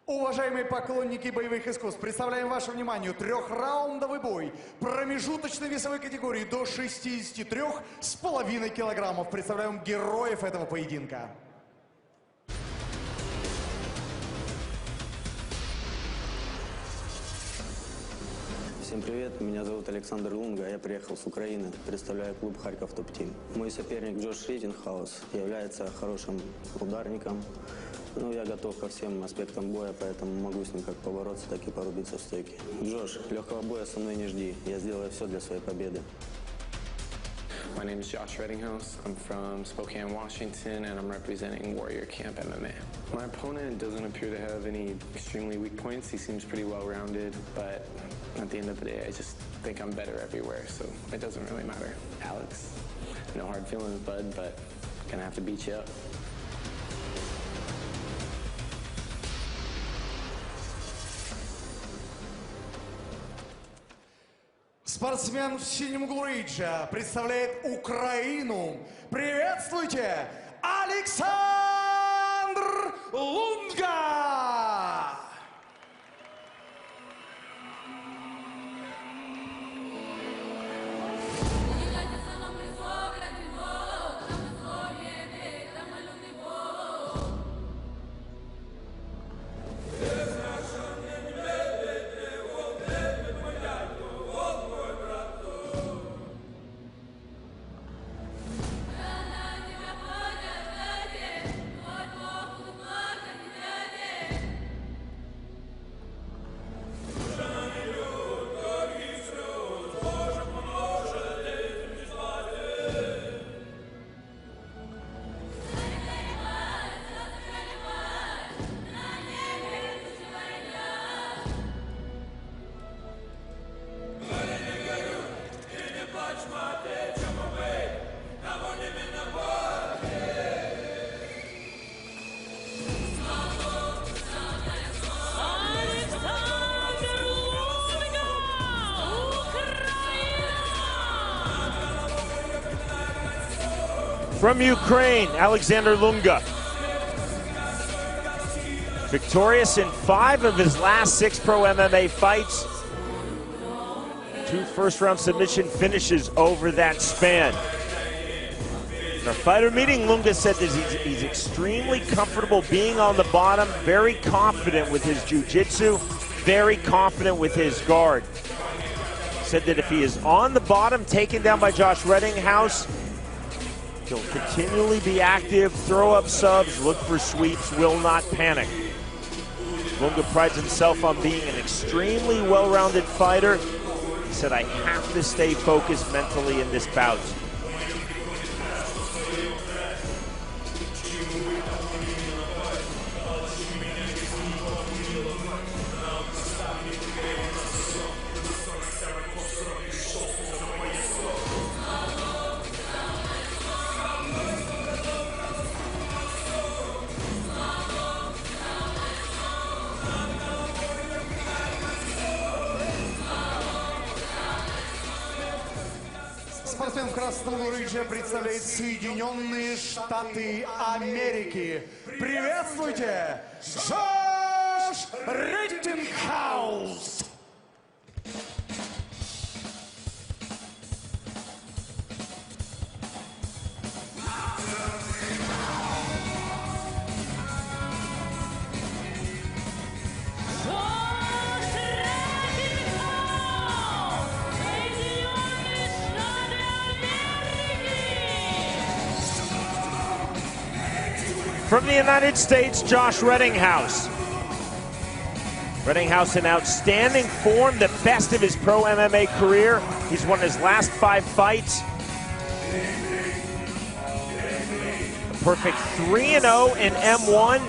Уважаемые поклонники боевых искусств, представляем вашему вниманию трехраундовый бой промежуточной весовой категории до 63,5 килограммов. Представляем героев этого поединка. Всем привет, меня зовут Александр Лунга, я приехал с Украины, представляю клуб Харьков топ-тим. Мой соперник Джош Реттингхаус является хорошим ударником. Ну, я готов ко всем аспектам боя, поэтому могу с ним как побороться, так и порубиться в стойке. Джош, легкого боя со мной не жди, я сделаю все для своей победы. My name is Josh Rettinghaus. I'm from Spokane, Washington, and I'm representing Warrior Camp MMA. My opponent doesn't appear to have any extremely weak points. He seems pretty well-rounded, but at the end of the day, I just think I'm better everywhere, so it doesn't really matter. Alex, no hard feelings, bud, but gonna have to beat you up. Спортсмен в синем углу ринга представляет Украину. Приветствуйте, Александр Лунга! From Ukraine, Alexandr Lunga. Victorious in 5 of his last 6 pro MMA fights. 2 first-round submission finishes over that span. In our fighter meeting, Lunga said that he's extremely comfortable being on the bottom, very confident with his jiu-jitsu, very confident with his guard. Said that if he is on the bottom, taken down by Josh Rеттinghaus, he'll continually be active, throw up subs, look for sweeps, will not panic. Lunga prides himself on being an extremely well-rounded fighter. He said, I have to stay focused mentally in this bout. Спортсмен в красном углу ринга представляет Соединенные Штаты Америки. Приветствуйте, Джош Реттингхаус! From the United States, Josh Rettinghaus. Rettinghouse in outstanding form, the best of his pro MMA career. He's won his last 5 fights. A perfect 3-0 in M-1.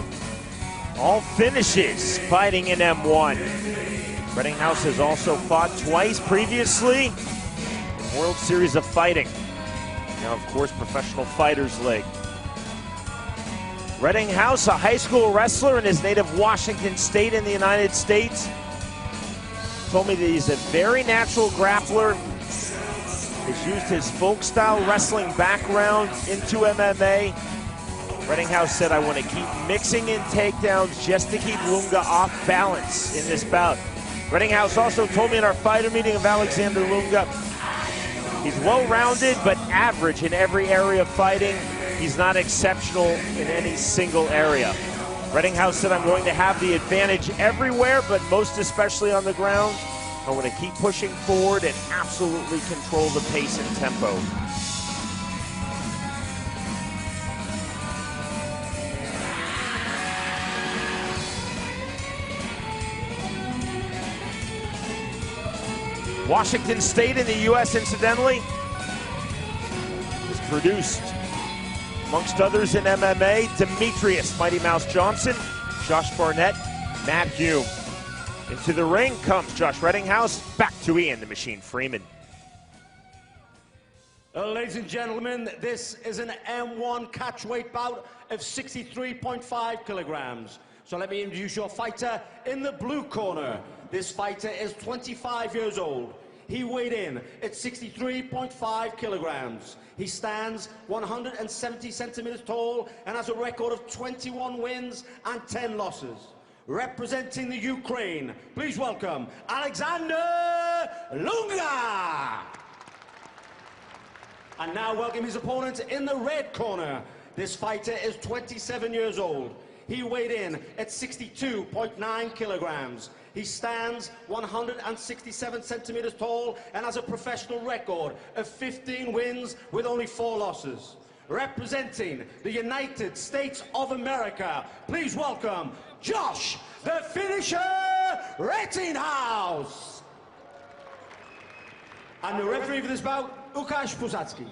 All finishes fighting in M-1. Rettinghouse has also fought twice previously in World Series of Fighting. Now, of course, Professional Fighters League. Rettinghouse, a high school wrestler in his native Washington State in the United States, told me that he's a very natural grappler. He's used his folk-style wrestling background into MMA. Rettinghouse said, I want to keep mixing in takedowns just to keep Lunga off balance in this bout. Rettinghouse also told me in our fighter meeting of Alexandr Lunga, he's well-rounded but average in every area of fighting. He's not exceptional in any single area. Rettinghouse said, I'm going to have the advantage everywhere, but most especially on the ground. I want to keep pushing forward and absolutely control the pace and tempo. Washington State in the U.S., incidentally, is produced, amongst others in MMA, Demetrius Mighty Mouse Johnson, Josh Barnett, Matt Hume. Into the ring comes Josh Rеттinghaus, back to Ian the Machine Freeman. Ladies and gentlemen, this is an M-1 catchweight bout of 63.5 kilograms. So let me introduce your fighter in the blue corner. This fighter is 25 years old. He weighed in at 63.5 kilograms. He stands 170 centimeters tall and has a record of 21 wins and 10 losses. Representing the Ukraine, please welcome Alexandr Lunga. And now welcome his opponent in the red corner. This fighter is 27 years old. He weighed in at 62.9 kilograms. He stands 167 centimeters tall and has a professional record of 15 wins with only 4 losses. Representing the United States of America, please welcome Josh, the finisher, Rettinghouse. And the referee for this bout, Łukasz Puzacki.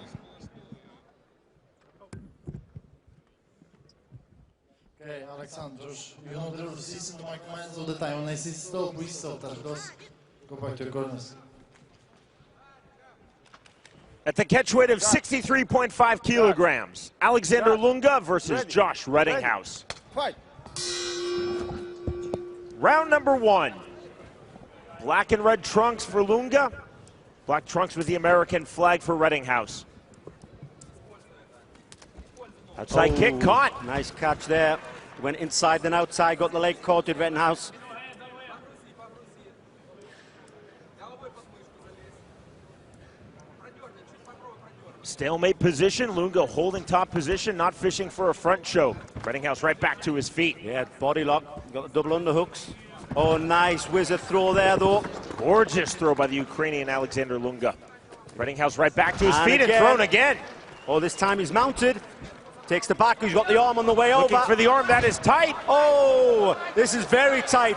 Okay, Alexander, you know the season to my commands all the time. When I see stop, we stop. Go back to your corners. At the catchweight of 63.5 kilograms, Alexandr Lunga versus Josh Rеттinghaus. Fight. Round number 1. Black and red trunks for Lunga. Black trunks with the American flag for Rettinghouse. Outside kick caught. Nice catch there. Went inside then outside, got the leg caught at Rettinghouse. Stalemate position, Lunga holding top position, not fishing for a front choke. Rettinghouse right back to his feet. Yeah, body lock, got the double underhooks. Oh, nice wizard throw there though. Gorgeous throw by the Ukrainian Alexandr Lunga. Rettinghouse right back to his feet again. and thrown again. Oh, this time he's mounted. Takes the back, he's got the arm on the way Looking over. for the arm, that is tight. Oh, this is very tight.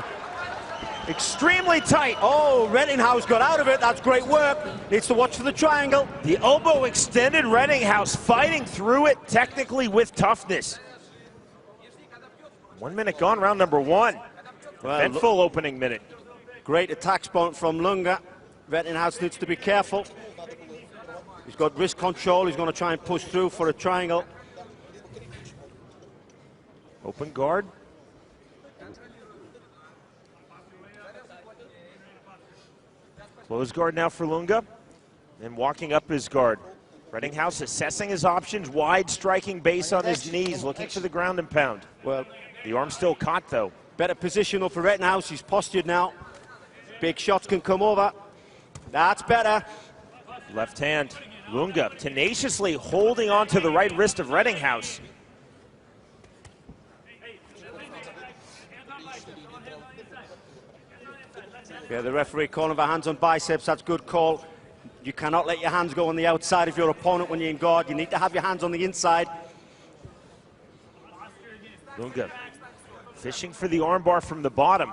Extremely tight. Oh, Rettinghouse got out of it, that's great work. Needs to watch for the triangle. The elbow extended, Rettinghouse fighting through it technically with toughness. 1 minute gone, round number 1. Well, Eventful opening minute. Great attack spot from Lunga. Rettinghouse needs to be careful. He's got wrist control, he's going to try and push through for a triangle. Open guard. Close guard now for Lunga. And walking up his guard. Rettinghouse assessing his options, wide striking base on his knees, looking for the ground and pound. Well, the arm still caught though. Better position up for Rettinghouse, he's postured now. Big shots can come over. That's better. Left hand, Lunga tenaciously holding on to the right wrist of Rettinghouse. Yeah, the referee calling for hands on biceps, that's good call. You cannot let your hands go on the outside of your opponent when you're in guard. You need to have your hands on the inside. Lunga fishing for the armbar from the bottom.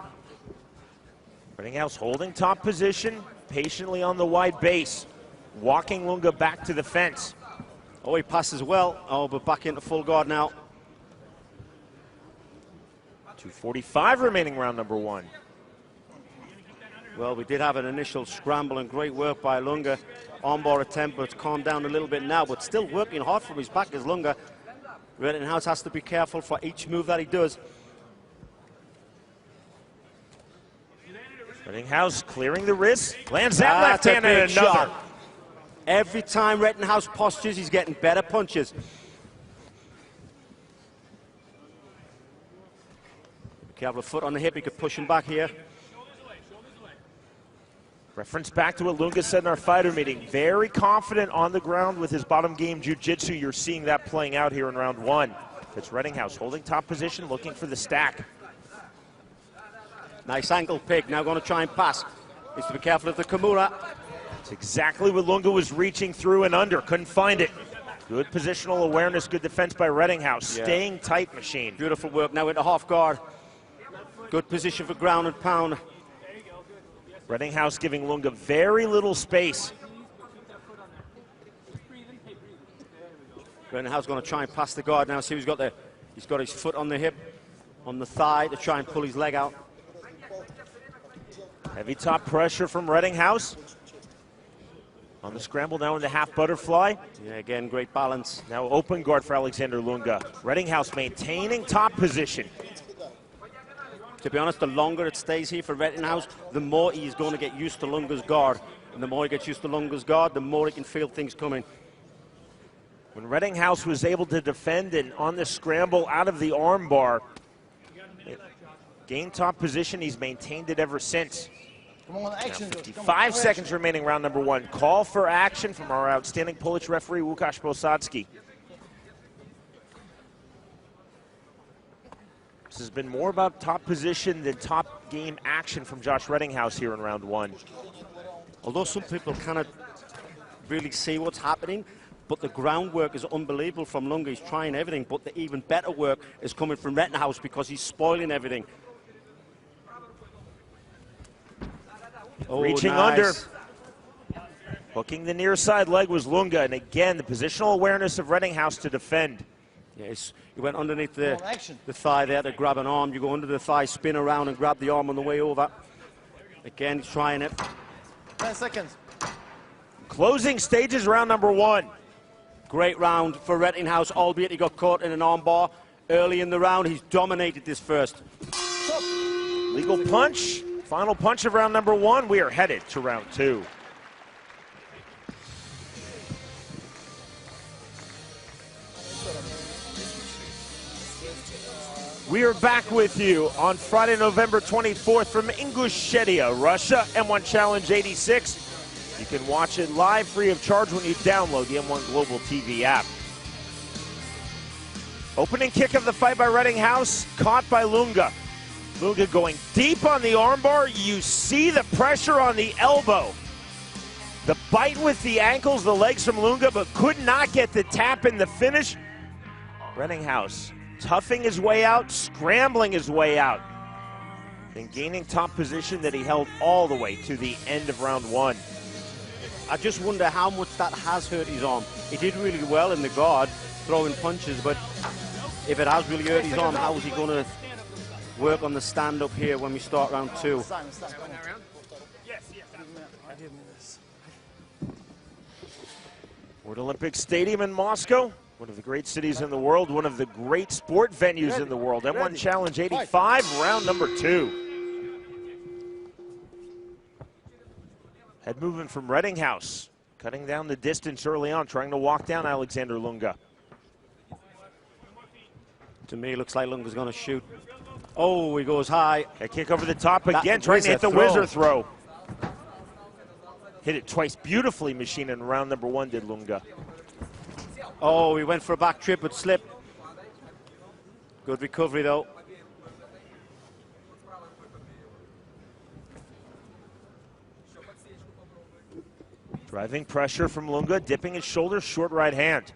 Rettinghouse holding top position, patiently on the wide base. Walking Lunga back to the fence. Oh, he passes well. Oh, but back into full guard now. 2:45 remaining round number 1. Well, we did have an initial scramble and great work by Lunga. Armbar attempt, but it's calmed down a little bit now, but still working hard from his back as Lunga. Rettinghouse has to be careful for each move that he does. Rettinghouse clearing the wrist, lands that left That's hand and big another. shot. Every time Rettinghouse postures, he's getting better punches. Careful, foot on the hip, he could push him back here. Reference back to what Lunga said in our fighter meeting. Very confident on the ground with his bottom game jiu-jitsu. You're seeing that playing out here in round one. It's Rettinghouse holding top position, looking for the stack. Nice ankle pick, now going to try and pass. Needs to be careful of the Kimura. It's exactly what Lunga was reaching through and under, couldn't find it. Good positional awareness, good defense by Rettinghouse. Yeah. Staying tight, machine. Beautiful work, now into half guard. Good position for ground and pound. Rettinghouse giving Lunga very little space. Rettinghouse going to try and pass the guard now. See who's got there. He's got his foot on the hip, on the thigh to try and pull his leg out. Heavy top pressure from Rettinghouse. On the scramble now in the half butterfly. Yeah, again, great balance. Now open guard for Alexander Lunga. Rettinghouse maintaining top position. To be honest, the longer it stays here for Rettinghouse, the more he's going to get used to Lunga's guard. And the more he gets used to Lunga's guard, the more he can feel things coming. When Rettinghouse was able to defend and on the scramble out of the armbar, gained top position, he's maintained it ever since. Come on, action. Now 55 seconds remaining, round number one. Call for action from our outstanding Polish referee, Łukasz Posadzki. This has been more about top position than top game action from Josh Rettinghouse here in round one. Although some people cannot really see what's happening, but the groundwork is unbelievable from Lunga. He's trying everything, but the even better work is coming from Rettinghouse because he's spoiling everything. Oh, reaching nice. under. Hooking the near side leg was Lunga, and again, the positional awareness of Rettinghouse to defend. Yes, you went underneath the thigh there to grab an arm. You go under the thigh, spin around and grab the arm on the way over. Again, he's trying it. 10 seconds. Closing stages, round number one. Great round for Rettinghouse, albeit he got caught in an armbar early in the round. He's dominated this first. Legal punch. Final punch of round number one. We are headed to round two. We are back with you on Friday, November 24th from Ingushetia, Russia, M-1 Challenge 86. You can watch it live free of charge when you download the M-1 Global TV app. Opening kick of the fight by Rettinghouse, caught by Lunga. Lunga going deep on the armbar. You see the pressure on the elbow. The bite with the ankles, the legs from Lunga, but could not get the tap in the finish. Rettinghouse toughing his way out, scrambling his way out, and gaining top position that he held all the way to the end of round one. I just wonder how much that has hurt his arm. He did really well in the guard, throwing punches, but if it has really hurt his arm, how is he going to work on the stand-up here when we start round two? World Olympic Stadium in Moscow, one of the great cities in the world, one of the great sport venues in the world. M1 Challenge 85, round number two. Head movement from Rettinghouse, cutting down the distance early on, trying to walk down Alexander Lunga. To me, it looks like Lunga's going to shoot. Oh, he goes high. A kick over the top again, trying to hit the whizzer throw. Hit it twice beautifully, machine, in round number one did Lunga. Oh, he went for a back trip but slipped. Good recovery though. Driving pressure from Lunga, dipping his shoulder, short right hand.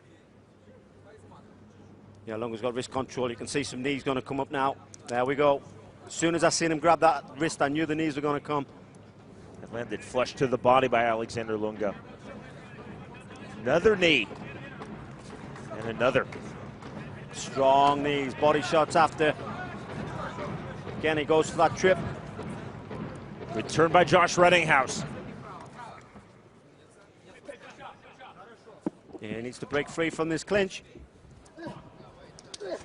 Yeah, Lunga's got wrist control. You can see some knees going to come up now. There we go. As soon as I seen him grab that wrist, I knew the knees were going to come. It landed flush to the body by Alexander Lunga. Another knee. And another. Strong knees, body shots after. Again, he goes for that trip. Good turn by Josh Rettinghouse. Yeah, he needs to break free from this clinch.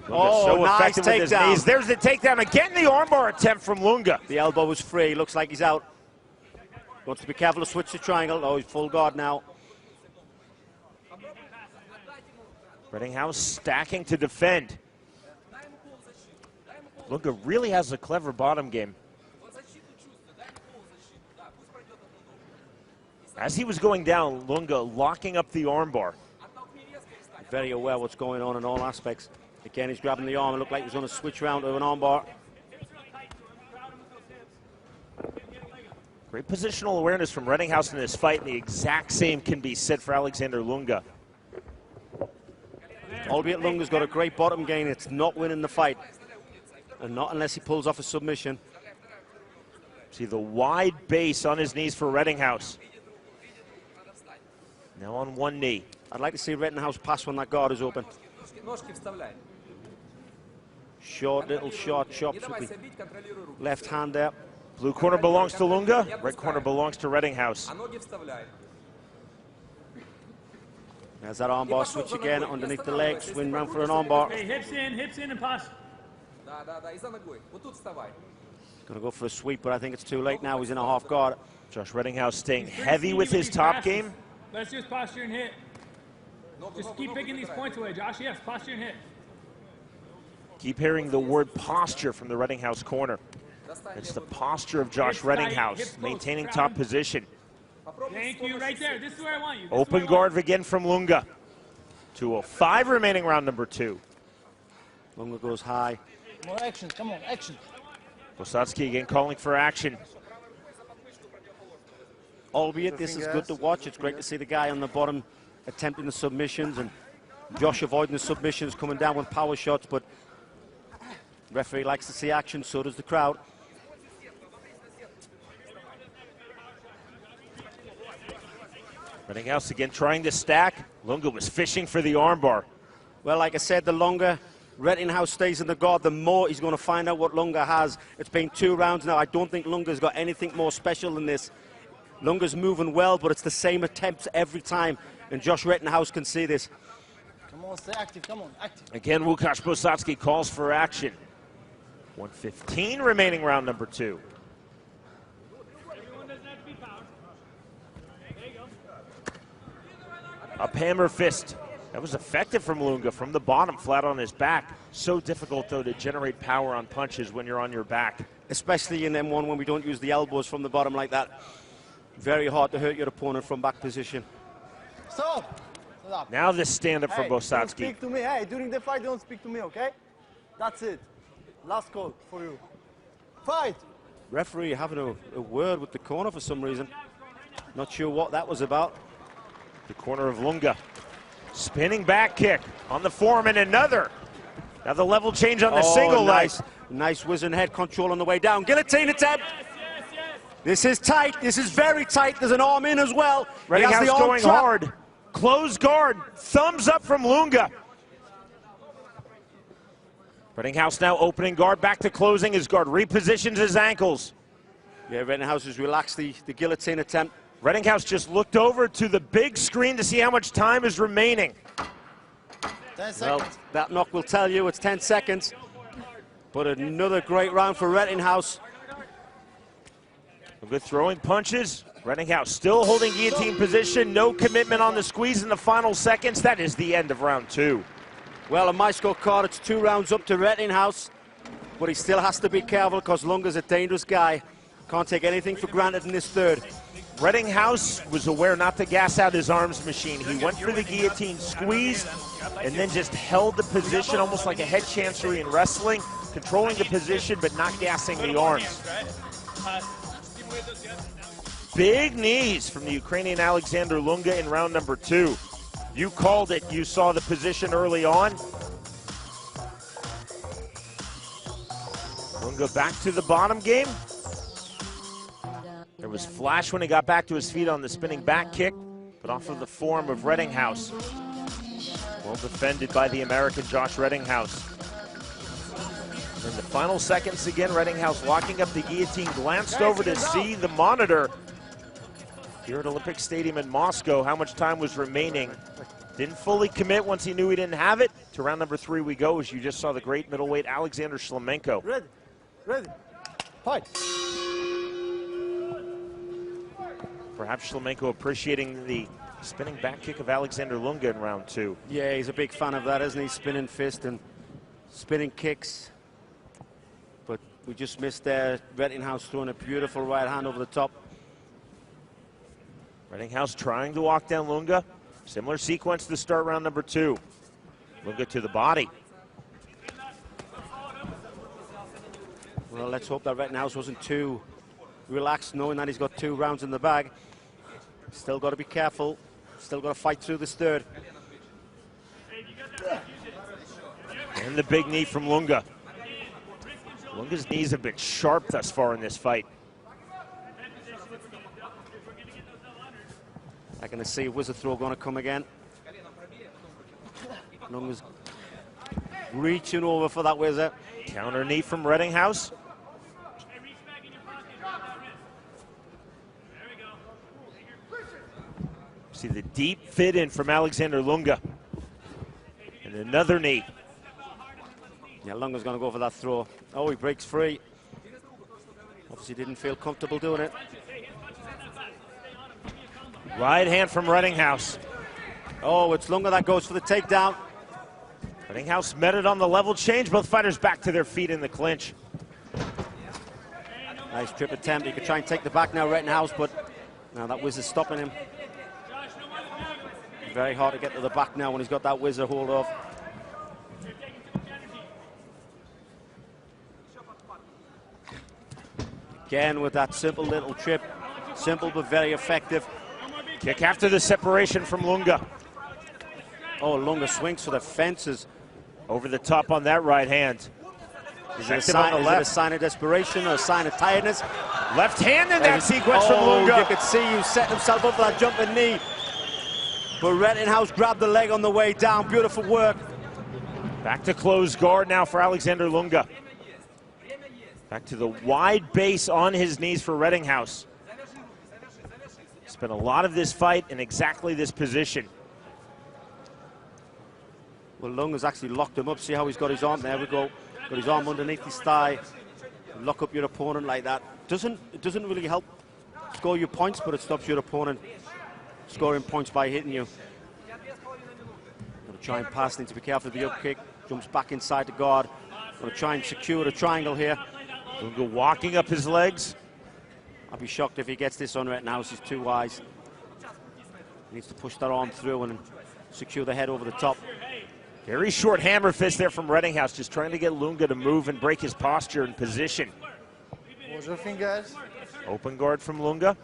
Oh, so nice takedown. There's the takedown. Again, the armbar attempt from Lunga. The elbow was free. Looks like he's out. Wants to be careful to switch the triangle. Oh, he's full guard now. Rettinghouse stacking to defend. Lunga really has a clever bottom game. As he was going down, Lunga locking up the armbar. Very aware what's going on in all aspects. Again, he's grabbing the arm. It looked like he was going to switch around to an armbar. Great positional awareness from Rettinghouse in this fight, and the exact same can be said for Alexandr Lунга. Albeit Lunga's got a great bottom game, it's not winning the fight. And not unless he pulls off a submission. See the wide base on his knees for Rettinghouse. Now on one knee. I'd like to see Rettinghouse pass when that guard is open. Short little short chops with the left hand there. Blue corner belongs to Lunga, red corner belongs to Rettinghouse. There's that armbar switch again underneath the leg, swing round for an armbar. Hey, hips in and pass. Gonna go for a sweep, but I think it's too late now. He's in a half guard. Josh Rettinghouse staying heavy with his top game. Let's just posture and hit. Just keep picking these points away, Josh. Yes, posture and hit. Keep hearing the word posture from the Rettinghouse corner. It's the posture of Josh Rettinghouse, maintaining top position. Thank you, right there. This is where I want you. Open guard again from Lunga. 2:05 remaining round number 2. Lunga goes high. More action, come on, action. Bosacki again calling for action. Albeit this is good to watch. It's great to see the guy on the bottom attempting the submissions and Josh avoiding the submissions, coming down with power shots, but referee likes to see action, so does the crowd. Rettinghouse again trying to stack. Lunga was fishing for the armbar. Well, like I said, the longer Rettinghouse stays in the guard, the more he's going to find out what Lunga has. It's been 2 rounds now. I don't think Lunga's got anything more special than this. Lunga's moving well, but it's the same attempts every time, and Josh Rettinghouse can see this. Come on, stay active, come on, active. Again, Łukasz Bosacki calls for action. 1:15 remaining round number 2. Up hammer fist. That was effective from Lunga from the bottom, flat on his back. So difficult, though, to generate power on punches when you're on your back. Especially in M1 when we don't use the elbows from the bottom like that. Very hard to hurt your opponent from back position. Stop! Stop. Now this stand-up for Hey, don't Bosacki. speak to me. Hey, during the fight, don't speak to me, okay? That's it. Last call for you. Fight! Referee having a word with the corner for some reason. Not sure what that was about. The corner of Lunga. Spinning back kick on the forearm and another. Now the level change on the single leg. Nice whizzing head control on the way down. Guillotine attempt. This is tight. This is very tight. There's an arm in as well. Rettinghouse going trap. hard. Close guard. Thumbs up from Lunga. Rettinghouse now opening guard, back to closing his guard. Repositions his ankles. Yeah, Rettinghouse has relaxed the guillotine attempt. Rettinghouse just looked over to the big screen to see how much time is remaining. 10 seconds. Well, that knock will tell you it's 10 seconds. But another great round for Rettinghouse. Good throwing punches. Rettinghouse still holding guillotine position. No commitment on the squeeze in the final seconds. That is the end of round 2. Well, on my scorecard, it's 2 rounds up to Rettinghouse. But he still has to be careful because Lunga's a dangerous guy. Can't take anything for granted in this third. Rettinghouse was aware not to gas out his arms machine. He went for the guillotine squeeze and then just held the position almost like a head chancery in wrestling, controlling the position but not gassing the arms. Big knees from the Ukrainian Alexandr Lунga in round number 2. You called it. You saw the position early on. Lунga back to the bottom game. There was flash when he got back to his feet on the spinning back kick, but off of the form of Rettinghouse. Well defended by the American Josh Rettinghouse. In the final seconds again, Rettinghouse locking up the guillotine, glanced over to see the monitor here at Olympic Stadium in Moscow, how much time was remaining. Didn't fully commit once he knew he didn't have it. To round number 3 we go, as you just saw the great middleweight Alexander Shlemenko. Ready. Ready. Fight. Perhaps Shlemenko appreciating the spinning back kick of Alexandr Lунga in round 2. Yeah, he's a big fan of that, isn't he? Spinning fist and spinning kicks. We just missed there. Rettinghouse throwing a beautiful right hand over the top. Rettinghouse trying to walk down Lunga. Similar sequence to start round number 2. Lunga to the body. Well, let's hope that Rettinghouse wasn't too relaxed, knowing that he's got 2 rounds in the bag. Still got to be careful. Still got to fight through this third. And the big knee from Lunga. Lunga's knees have been sharp thus far in this fight. I can see a wizard throw going to come again. Lunga's reaching over for that wizard. Counter knee from Rettinghouse. See the deep fit in from Alexander Lunga. And another knee. Yeah, Lunga's going to go for that throw. Oh, he breaks free. Obviously didn't feel comfortable doing it. Right hand from Rettinghouse. Oh, it's Lunga that goes for the takedown. Rettinghouse met it on the level change. Both fighters back to their feet in the clinch. Nice trip attempt. He could try and take the back now, Rettinghouse, but now that wizard's stopping him. Very hard to get to the back now when he's got that wizard hold off. Again with that simple little trip. Simple but very effective. Kick after the separation from Lunga. Oh, Lunga swings for the fences. Over the top on that right hand. Is it a sign of desperation or a sign of tiredness? Left hand in that sequence from Lunga. You could see he set himself up for that jumping knee. But Rettinghouse grabbed the leg on the way down. Beautiful work. Back to close guard now for Alexander Lunga. Back to the wide base on his knees for Rettinghouse. Spent a lot of this fight in exactly this position. Well, Lunga's actually locked him up. See how he's got his arm? There we go. Got his arm underneath his thigh. Lock up your opponent like that. It doesn't really help score your points, but it stops your opponent scoring points by hitting you. Gonna try and pass, need to be careful of the up kick. Jumps back inside the guard. Gonna try and secure the triangle here. Lunga walking up his legs. I'd be shocked if he gets this on Rettinghouse. He's too wise. He needs to push that arm through and secure the head over the top. Very short hammer fist there from Rettinghouse, just trying to get Lunga to move and break his posture and position. Hold your fingers. Open guard from Lunga.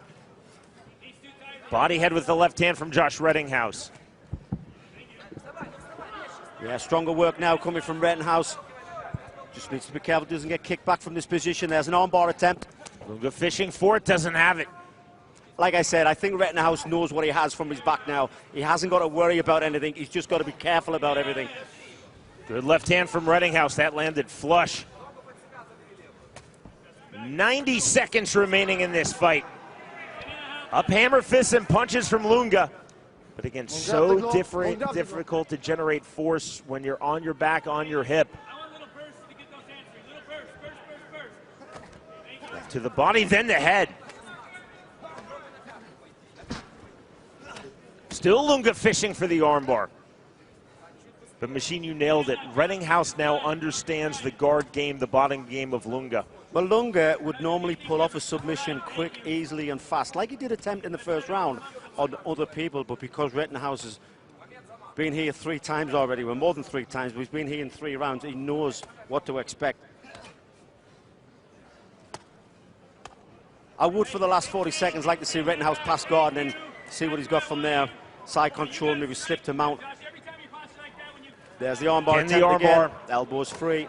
Body head with the left hand from Josh Rettinghouse. Yeah, stronger work now coming from Rettinghouse. Just needs to be careful, doesn't get kicked back from this position. There's an armbar attempt. Lunga fishing for it, doesn't have it. Like I said, I think Rettinghouse knows what he has from his back now. He hasn't got to worry about anything. He's just got to be careful about everything. Good left hand from Rettinghouse. That landed flush. 90 seconds remaining in this fight. Up hammer fists and punches from Lunga. But again, so difficult to generate force when you're on your back, on your hip. To the body, then the head. Still Lunga fishing for the armbar. But Machine, you nailed it. Rettinghouse now understands the guard game, the bottom game of Lunga. Well, Lunga would normally pull off a submission quick, easily, and fast, like he did attempt in the first round on other people, but because Rettinghouse has been here 3 times already, well, more than 3 times, but he's been here in 3 rounds, he knows what to expect. I would, for the last 40 seconds, like to see Rettinghouse pass guard and then see what he's got from there. Side control, maybe slip to mount. There's the armbar attempt again. Elbow's free.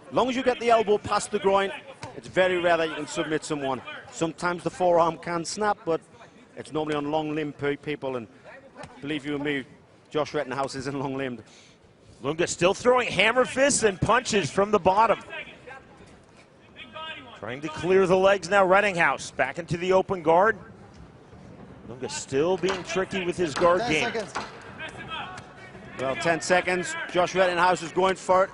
As long as you get the elbow past the groin, it's very rare that you can submit someone. Sometimes the forearm can snap, but it's normally on long-limbed people, and believe you me, Josh Rettinghouse isn't long-limbed. Lunga still throwing hammer fists and punches from the bottom. Trying to clear the legs now, Rettinghouse. Back into the open guard. Lunga still being tricky with his guard game. Well, 10 seconds. Josh Rettinghouse is going for it.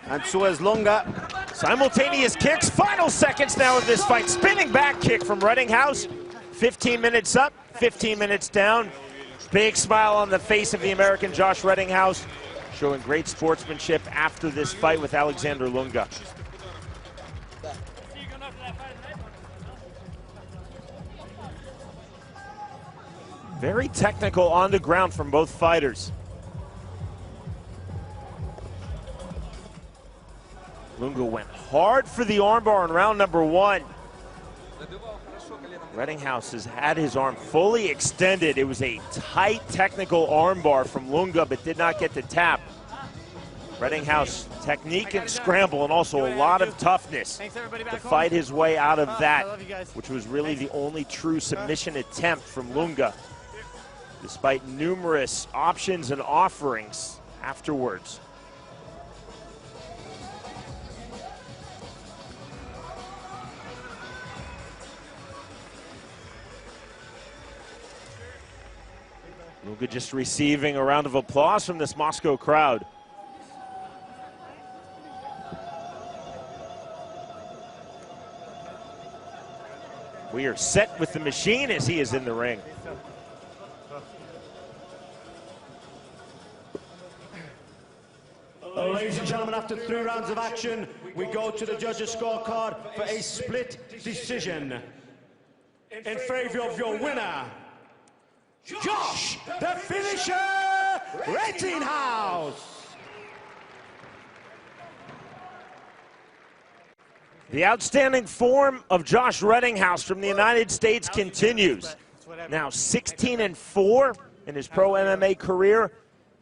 And so is Lunga. Simultaneous kicks. Final seconds now of this fight. Spinning back kick from Rettinghouse. 15 minutes up, 15 minutes down. Big smile on the face of the American Josh Rettinghouse, showing great sportsmanship after this fight with Alexander Lunga. Very technical on the ground from both fighters. Lunga went hard for the armbar in round number 1. Rettinghouse has had his arm fully extended. It was a tight technical armbar from Lunga, but did not get the tap. Rettinghouse technique and scramble, and also a lot of toughness to fight his way out of that, which was really the only true submission attempt from Lunga, despite numerous options and offerings afterwards. Lunga just receiving a round of applause from this Moscow crowd. We are set with the machine as he is in the ring. Ladies and gentlemen, after 3 rounds of action, we go to the judges' scorecard for a split decision. In favor of your winner, Josh, the finisher, Rettinghouse. The outstanding form of Josh Rеттinghaus from the United States continues. Now 16-4 in his pro MMA career,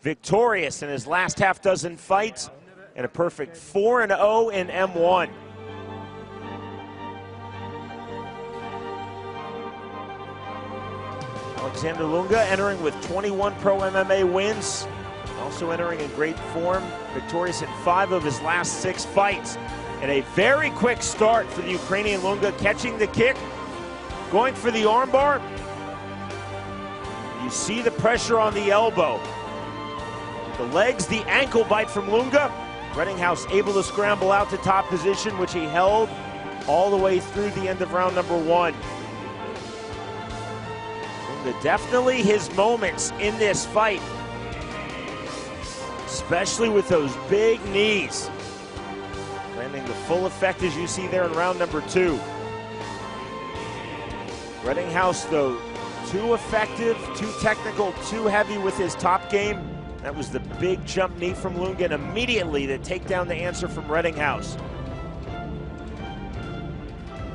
victorious in his last half dozen fights, and a perfect 4-0 in M-1. Alexandr Lunga entering with 21 pro MMA wins, also entering in great form, victorious in 5 of his last 6 fights. And a very quick start for the Ukrainian Lunga, catching the kick, going for the armbar. You see the pressure on the elbow. The legs, the ankle bite from Lunga. Rettinghouse able to scramble out to top position, which he held all the way through the end of round number 1. Lunga definitely his moments in this fight, especially with those big knees. Landing the full effect as you see there in round number 2. Rettinghouse, though, too effective, too technical, too heavy with his top game. That was the big jump knee from Lunga, and immediately the takedown, the answer from Rettinghouse.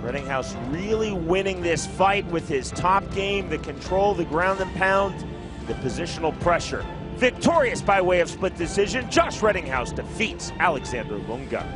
Rettinghouse really winning this fight with his top game, the control, the ground and pound, the positional pressure. Victorious by way of split decision, Josh Rеттinghaus defeats Alexandr Lunga.